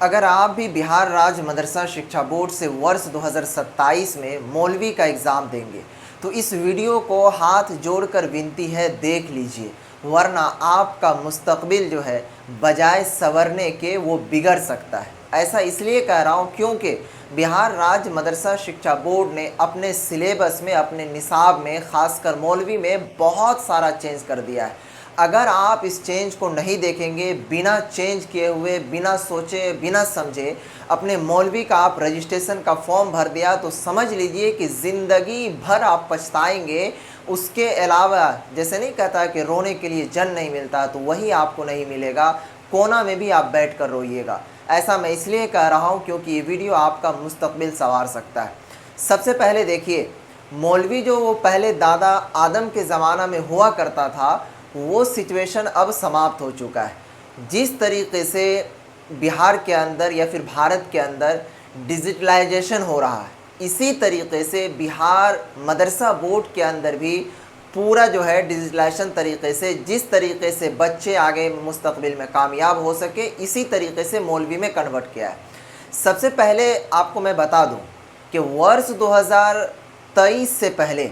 अगर आप भी बिहार राज्य मदरसा शिक्षा बोर्ड से वर्ष 2027 में मौलवी का एग्ज़ाम देंगे तो इस वीडियो को हाथ जोड़कर विनती है देख लीजिए, वरना आपका मुस्तकबिल जो है बजाय संवरने के वो बिगड़ सकता है। ऐसा इसलिए कह रहा हूँ क्योंकि बिहार राज्य मदरसा शिक्षा बोर्ड ने अपने सिलेबस में, अपने निसाब में, ख़ासकर मौलवी में बहुत सारा चेंज कर दिया है। अगर आप इस चेंज को नहीं देखेंगे, बिना चेंज किए हुए, बिना सोचे, बिना समझे अपने मौलवी का आप रजिस्ट्रेशन का फॉर्म भर दिया तो समझ लीजिए कि ज़िंदगी भर आप पछताएंगे। उसके अलावा जैसे नहीं कहता कि रोने के लिए जन नहीं मिलता, तो वही आपको नहीं मिलेगा, कोना में भी आप बैठ कर रोइएगा। ऐसा मैं इसलिए कह रहा हूँ क्योंकि ये वीडियो आपका मुस्तकबिल संवार सकता है। सबसे पहले देखिए, मौलवी जो वो पहले दादा आदम के ज़माना में हुआ करता था, वो सिचुएशन अब समाप्त हो चुका है। जिस तरीके से बिहार के अंदर या फिर भारत के अंदर डिजिटलाइजेशन हो रहा है, इसी तरीके से बिहार मदरसा बोर्ड के अंदर भी पूरा जो है डिजिटलाइजेशन तरीके से, जिस तरीके से बच्चे आगे मुस्तकबिल में कामयाब हो सके, इसी तरीके से मौलवी में कन्वर्ट किया है। सबसे पहले आपको मैं बता दूं कि वर्ष 2023 से पहले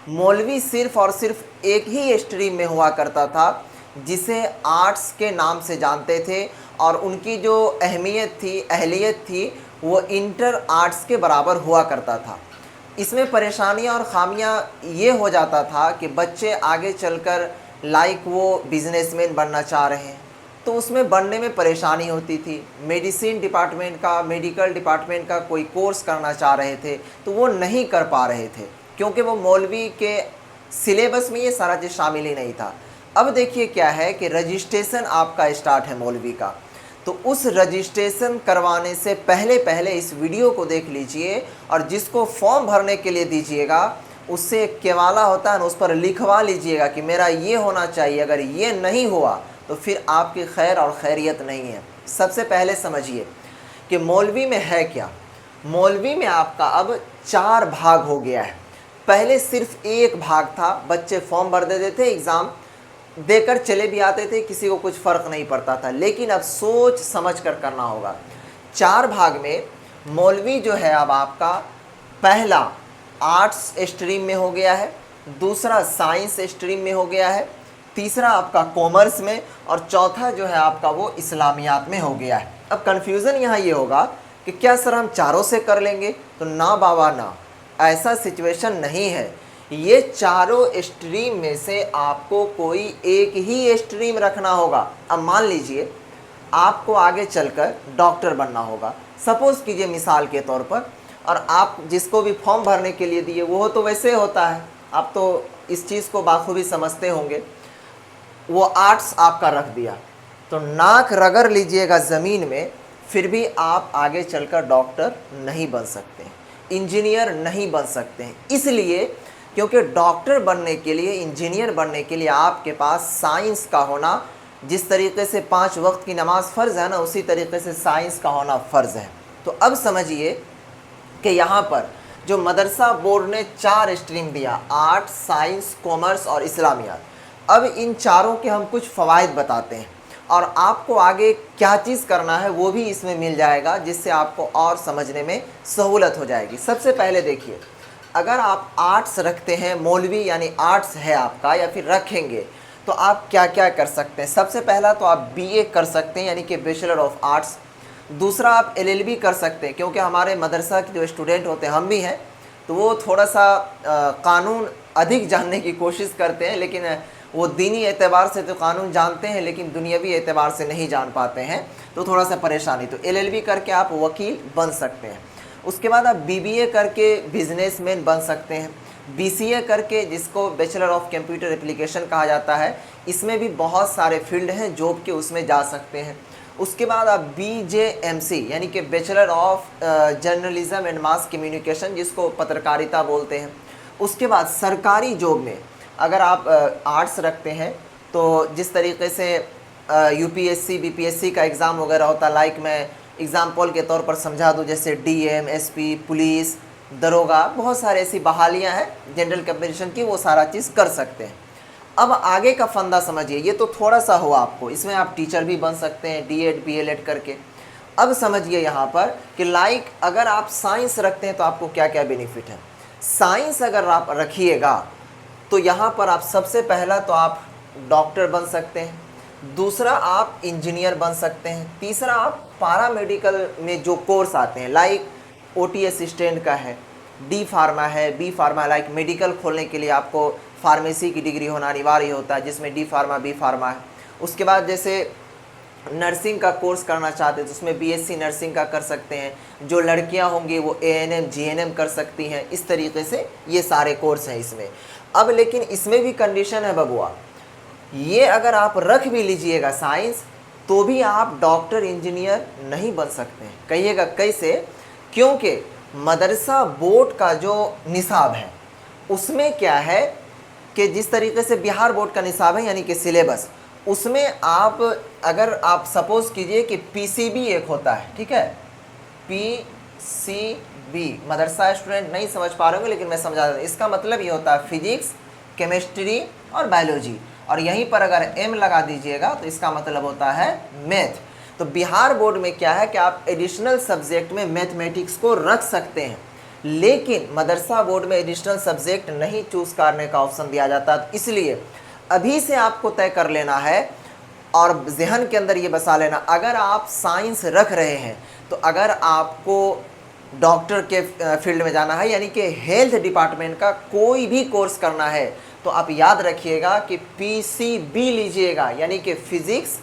मौलवी सिर्फ़ और सिर्फ एक ही स्ट्रीम में हुआ करता था, जिसे आर्ट्स के नाम से जानते थे, और उनकी जो अहलियत थी वो इंटर आर्ट्स के बराबर हुआ करता था। इसमें परेशानियां और ख़ामियां ये हो जाता था कि बच्चे आगे चलकर वो बिजनेसमैन बनना चाह रहे हैं, तो उसमें बनने में परेशानी होती थी। मेडिसिन डिपार्टमेंट का, मेडिकल डिपार्टमेंट का कोई कोर्स करना चाह रहे थे तो वो नहीं कर पा रहे थे, क्योंकि वो मौलवी के सिलेबस में ये सारा चीज़ शामिल ही नहीं था। अब देखिए क्या है कि रजिस्ट्रेशन आपका स्टार्ट है मौलवी का, तो उस रजिस्ट्रेशन करवाने से पहले इस वीडियो को देख लीजिए, और जिसको फॉर्म भरने के लिए दीजिएगा उससे एक केवाला होता है ना, उस पर लिखवा लीजिएगा कि मेरा ये होना चाहिए। अगर ये नहीं हुआ तो फिर आपकी खैर और खैरियत नहीं है। सबसे पहले समझिए कि मौलवी में है क्या। मौलवी में आपका अब 4 भाग हो गया है। पहले सिर्फ एक भाग था, बच्चे फॉर्म भर देते थे, एग्ज़ाम देकर चले भी आते थे, किसी को कुछ फ़र्क नहीं पड़ता था। लेकिन अब सोच समझ कर करना होगा। 4 भाग में मौलवी जो है अब आपका पहला आर्ट्स स्ट्रीम में हो गया है, दूसरा साइंस स्ट्रीम में हो गया है, तीसरा आपका कॉमर्स में, और चौथा जो है आपका वो इस्लामियात में हो गया है। अब कन्फ्यूज़न यहाँ ये होगा कि क्या सर हम चारों से कर लेंगे? तो ना बाबा ना, ऐसा सिचुएशन नहीं है। ये चारों स्ट्रीम में से आपको कोई एक ही स्ट्रीम रखना होगा। अब मान लीजिए आपको आगे चलकर डॉक्टर बनना होगा, सपोज़ कीजिए मिसाल के तौर पर, और आप जिसको भी फॉर्म भरने के लिए दिए वो तो वैसे होता है, आप तो इस चीज़ को बाखूबी समझते होंगे। वो आर्ट्स आपका रख दिया तो नाक रगड़ लीजिएगा ज़मीन में, फिर भी आप आगे चलकर डॉक्टर नहीं बन सकते, इंजीनियर नहीं बन सकते हैं। इसलिए क्योंकि डॉक्टर बनने के लिए, इंजीनियर बनने के लिए आपके पास साइंस का होना, जिस तरीके से 5 वक्त की नमाज फ़र्ज़ है ना, उसी तरीके से साइंस का होना फ़र्ज़ है। तो अब समझिए कि यहाँ पर जो मदरसा बोर्ड ने 4 स्ट्रीम दिया, आर्ट्स, साइंस, कॉमर्स और इस्लामियात, अब इन चारों के हम कुछ फ़वाइद बताते हैं, और आपको आगे क्या चीज़ करना है वो भी इसमें मिल जाएगा, जिससे आपको और समझने में सहूलत हो जाएगी। सबसे पहले देखिए, अगर आप आर्ट्स रखते हैं, मौलवी यानी आर्ट्स है आपका, या फिर रखेंगे, तो आप क्या क्या कर सकते हैं। सबसे पहला तो आप बीए कर सकते हैं, यानी कि बैचलर ऑफ आर्ट्स। दूसरा आप एलएलबी कर सकते हैं, क्योंकि हमारे मदरसा के जो स्टूडेंट होते हैं, हम भी हैं, तो वो थोड़ा सा कानून अधिक जानने की कोशिश करते हैं, लेकिन वो दीनी एतबार से तो कानून जानते हैं लेकिन दुनियावी एतबार से नहीं जान पाते हैं, तो थोड़ा सा परेशानी। तो एलएलबी करके आप वकील बन सकते हैं। उसके बाद आप बीबीए करके बिजनेसमैन बन सकते हैं। बीसीए करके, जिसको बैचलर ऑफ कंप्यूटर एप्लीकेशन कहा जाता है, इसमें भी बहुत सारे फील्ड हैं जॉब के, उसमें जा सकते हैं। उसके बाद आप बीजेएमसी यानी कि bachelor of journalism and mass communication, जिसको पत्रकारिता बोलते हैं। उसके बाद सरकारी जॉब में अगर आप आर्ट्स रखते हैं, तो जिस तरीके से यूपीएससी, बीपीएससी का एग्ज़ाम वगैरह होता, लाइक मैं एग्ज़ाम्पल के तौर पर समझा दूँ, जैसे डीएम, एसपी, पुलिस, दरोगा, बहुत सारे ऐसी बहालियाँ हैं जनरल कम्पिटिशन की, वो सारा चीज़ कर सकते हैं। अब आगे का फंदा समझिए, ये तो थोड़ा सा हुआ आपको, इसमें आप टीचर भी बन सकते हैं डीएड बीएलएड करके। अब समझिए यहाँ पर कि लाइक अगर आप साइंस रखते हैं तो आपको क्या क्या बेनिफिट है। साइंस अगर आप रखिएगा तो यहाँ पर आप सबसे पहला तो आप डॉक्टर बन सकते हैं, दूसरा आप इंजीनियर बन सकते हैं, तीसरा आप पारामेडिकल में जो कोर्स आते हैं लाइक ओटी असिस्टेंट का है, डी फार्मा है, बी फार्मा, लाइक मेडिकल खोलने के लिए आपको फार्मेसी की डिग्री होना अनिवार्य होता है जिसमें डी फार्मा बी फार्मा है। उसके बाद जैसे नर्सिंग का कोर्स करना चाहते हैं तो उसमें बीएससी नर्सिंग का कर सकते हैं, जो लड़कियां होंगी वो एएनएम जीएनएम कर सकती हैं। इस तरीके से ये सारे कोर्स हैं इसमें। अब लेकिन इसमें भी कंडीशन है बबुआ, ये अगर आप रख भी लीजिएगा साइंस तो भी आप डॉक्टर इंजीनियर नहीं बन सकते हैं। कहिएगा कैसे? क्योंकि मदरसा बोर्ड का जो निसाब है उसमें क्या है कि जिस तरीके से बिहार बोर्ड का निसाब है यानी कि सिलेबस, उसमें आप अगर आप सपोज कीजिए कि पीसीबी एक होता है, ठीक है, पीसीबी, मदरसा स्टूडेंट नहीं समझ पा रहे होंगे लेकिन मैं समझा दूँ। इसका मतलब ये होता है फिजिक्स, केमिस्ट्री और बायोलॉजी, और यहीं पर अगर एम लगा दीजिएगा तो इसका मतलब होता है मैथ। तो बिहार बोर्ड में क्या है कि आप एडिशनल सब्जेक्ट में मैथमेटिक्स को रख सकते हैं, लेकिन मदरसा बोर्ड में एडिशनल सब्जेक्ट नहीं चूज करने का ऑप्शन दिया जाता। तो इसलिए अभी से आपको तय कर लेना है और जहन के अंदर ये बसा लेना, अगर आप साइंस रख रहे हैं तो अगर आपको डॉक्टर के फील्ड में जाना है यानी कि हेल्थ डिपार्टमेंट का कोई भी कोर्स करना है तो आप याद रखिएगा कि पीसीबी लीजिएगा यानी कि फिजिक्स,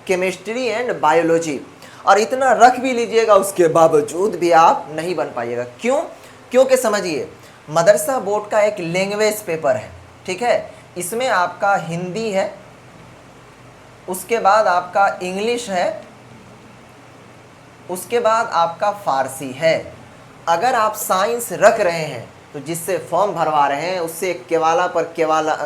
केमिस्ट्री एंड बायोलॉजी, और इतना रख भी लीजिएगा उसके बावजूद भी आप नहीं बन पाइएगा। क्यों? क्योंकि समझिए मदरसा बोर्ड का एक लैंग्वेज पेपर है, ठीक है, इसमें आपका हिंदी है, उसके बाद आपका इंग्लिश है, उसके बाद आपका फारसी है। अगर आप साइंस रख रहे हैं तो जिससे फॉर्म भरवा रहे हैं उससे केवाला पर केवाला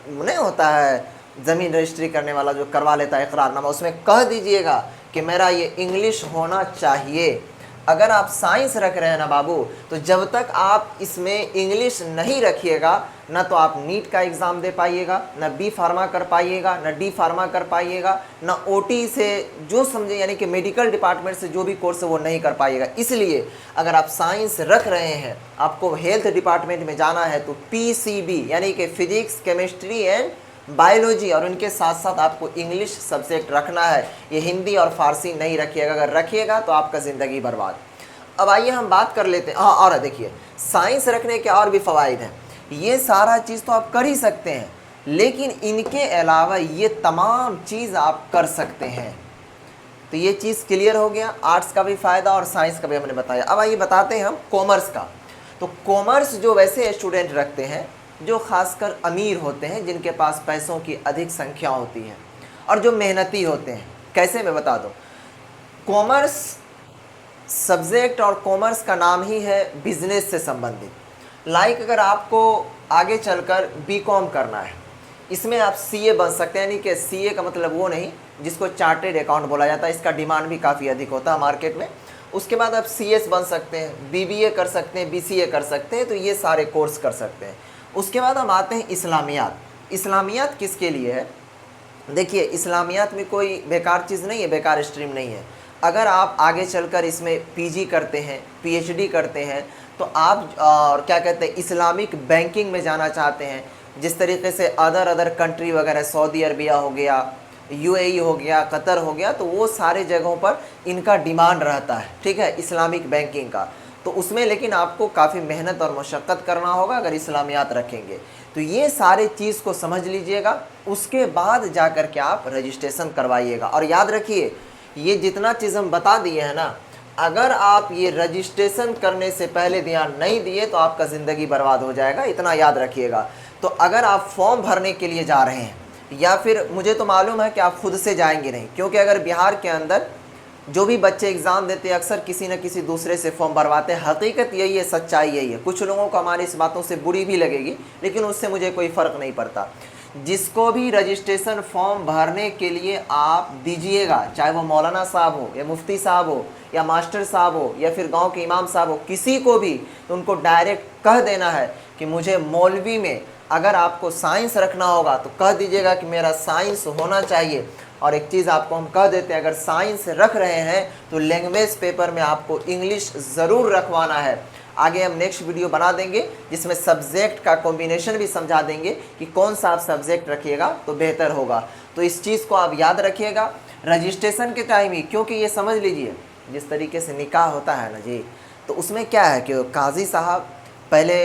नहीं होता है, ज़मीन रजिस्ट्री करने वाला जो करवा लेता है इकरारनामा, उसमें कह दीजिएगा कि मेरा ये इंग्लिश होना चाहिए। अगर आप साइंस रख रहे हैं ना बाबू, तो जब तक आप इसमें इंग्लिश नहीं रखिएगा ना तो आप नीट का एग्ज़ाम दे पाइएगा, ना बी फार्मा कर पाइएगा, ना डी फार्मा कर पाइएगा, ना ओटी से जो समझे यानी कि मेडिकल डिपार्टमेंट से जो भी कोर्स है वो नहीं कर पाइएगा। इसलिए अगर आप साइंस रख रहे हैं, आपको हेल्थ डिपार्टमेंट में जाना है तो पीसीबी यानी कि फिजिक्स, केमिस्ट्री एंड बायोलॉजी, और उनके साथ साथ आपको इंग्लिश सब्जेक्ट रखना है। ये हिंदी और फारसी नहीं रखिएगा, अगर रखिएगा तो आपका ज़िंदगी बर्बाद। अब आइए हम बात कर लेते हैं। हाँ, और देखिए साइंस रखने के और भी फ़वाइद हैं। ये सारा चीज़ तो आप कर ही सकते हैं, लेकिन इनके अलावा ये तमाम चीज़ आप कर सकते हैं। तो ये चीज़ क्लियर हो गया, आर्ट्स का भी फ़ायदा और साइंस का भी हमने बताया। अब आइए बताते हैं हम कॉमर्स का। तो कॉमर्स जो वैसे स्टूडेंट रखते हैं जो खासकर अमीर होते हैं, जिनके पास पैसों की अधिक संख्या होती है और जो मेहनती होते हैं। कैसे, मैं बता दूं। कॉमर्स सब्जेक्ट और कॉमर्स का नाम ही है बिजनेस से संबंधित। लाइक अगर आपको आगे चलकर बीकॉम करना है, इसमें आप सीए बन सकते हैं, यानी कि सीए का मतलब वो नहीं जिसको चार्टेड अकाउंट बोला जाता है, इसका डिमांड भी काफ़ी अधिक होता है मार्केट में। उसके बाद आप सीएस बन सकते हैं, बीबीए कर सकते हैं, बीसीए कर सकते हैं, तो ये सारे कोर्स कर सकते हैं। उसके बाद हम आते हैं इस्लामियात। इस्लामियात किसके लिए है? देखिए इस्लामियात में कोई बेकार चीज़ नहीं है, बेकार स्ट्रीम नहीं है। अगर आप आगे चलकर इसमें पीजी करते हैं, पीएचडी करते हैं, तो आप और क्या कहते हैं इस्लामिक बैंकिंग में जाना चाहते हैं, जिस तरीके से अदर कंट्री वगैरह, सऊदी अरबिया हो गया, यूएई हो गया, कतर हो गया, तो वो सारे जगहों पर इनका डिमांड रहता है, ठीक है, इस्लामिक बैंकिंग का। तो उसमें लेकिन आपको काफ़ी मेहनत और मशक्क़त करना होगा अगर इस्लामियात रखेंगे। तो ये सारे चीज़ को समझ लीजिएगा, उसके बाद जा कर के आप रजिस्ट्रेशन करवाइएगा। और याद रखिए ये जितना चीज़ हम बता दिए हैं ना, अगर आप ये रजिस्ट्रेशन करने से पहले ध्यान नहीं दिए तो आपका ज़िंदगी बर्बाद हो जाएगा, इतना याद रखिएगा। तो अगर आप फॉर्म भरने के लिए जा रहे हैं, या फिर मुझे तो मालूम है कि आप खुद से जाएंगे नहीं, क्योंकि अगर बिहार के अंदर जो भी बच्चे एग्ज़ाम देते हैं अक्सर किसी न किसी दूसरे से फॉर्म भरवाते हैं। हकीकत यही है, सच्चाई यही है। कुछ लोगों को हमारी इस बातों से बुरी भी लगेगी, लेकिन उससे मुझे कोई फ़र्क नहीं पड़ता। जिसको भी रजिस्ट्रेशन फॉर्म भरने के लिए आप दीजिएगा, चाहे वो मौलाना साहब हो या मुफ्ती साहब हो या मास्टर साहब हो या फिर गांव के इमाम साहब हो, किसी को भी, तो उनको डायरेक्ट कह देना है कि मुझे मौलवी में अगर आपको साइंस रखना होगा तो कह दीजिएगा कि मेरा साइंस होना चाहिए। और एक चीज़ आपको हम कह देते हैं, अगर साइंस रख रहे हैं तो लैंग्वेज पेपर में आपको इंग्लिश ज़रूर रखवाना है। आगे हम नेक्स्ट वीडियो बना देंगे जिसमें सब्जेक्ट का कॉम्बिनेशन भी समझा देंगे कि कौन सा आप सब्जेक्ट रखिएगा तो बेहतर होगा। तो इस चीज़ को आप याद रखिएगा रजिस्ट्रेशन के टाइम ही, क्योंकि ये समझ लीजिए जिस तरीके से निकाह होता है ना जी, तो उसमें क्या है कि काजी साहब पहले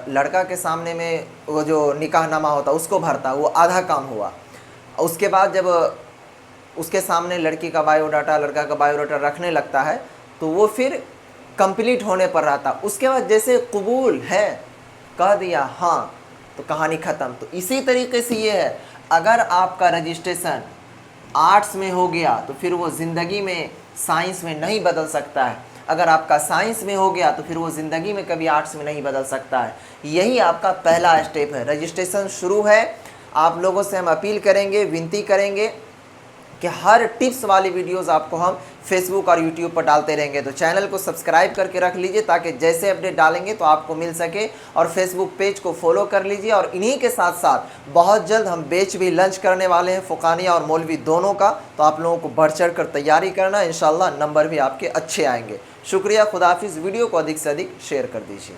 लड़का के सामने में वो जो निकाहनामा होता उसको भरता, वो आधा काम हुआ। उसके बाद जब उसके सामने लड़की का बायोडाटा लड़का का बायोडाटा रखने लगता है तो वो फिर कंप्लीट होने पर रहता। उसके बाद जैसे कबूल है कह दिया हाँ तो कहानी ख़त्म। तो इसी तरीके से ये है, अगर आपका रजिस्ट्रेशन आर्ट्स में हो गया तो फिर वो ज़िंदगी में साइंस में नहीं बदल सकता है। अगर आपका साइंस में हो गया तो फिर वो ज़िंदगी में कभी आर्ट्स में नहीं बदल सकता है। यही आपका पहला स्टेप है। रजिस्ट्रेशन शुरू है। आप लोगों से हम अपील करेंगे, विनती करेंगे कि हर टिप्स वाली वीडियोस आपको हम फेसबुक और यूट्यूब पर डालते रहेंगे। तो चैनल को सब्सक्राइब करके रख लीजिए ताकि जैसे अपडेट डालेंगे तो आपको मिल सके, और फेसबुक पेज को फॉलो कर लीजिए। और इन्हीं के साथ साथ बहुत जल्द हम बैच भी लंच करने वाले हैं, फुकानिया और मौलवी दोनों का। तो आप लोगों को बढ़ चढ़ कर तैयारी करना, इंशाल्लाह नंबर भी आपके अच्छे आएंगे। शुक्रिया, खुदाफिज़। वीडियो को अधिक से अधिक शेयर कर दीजिए।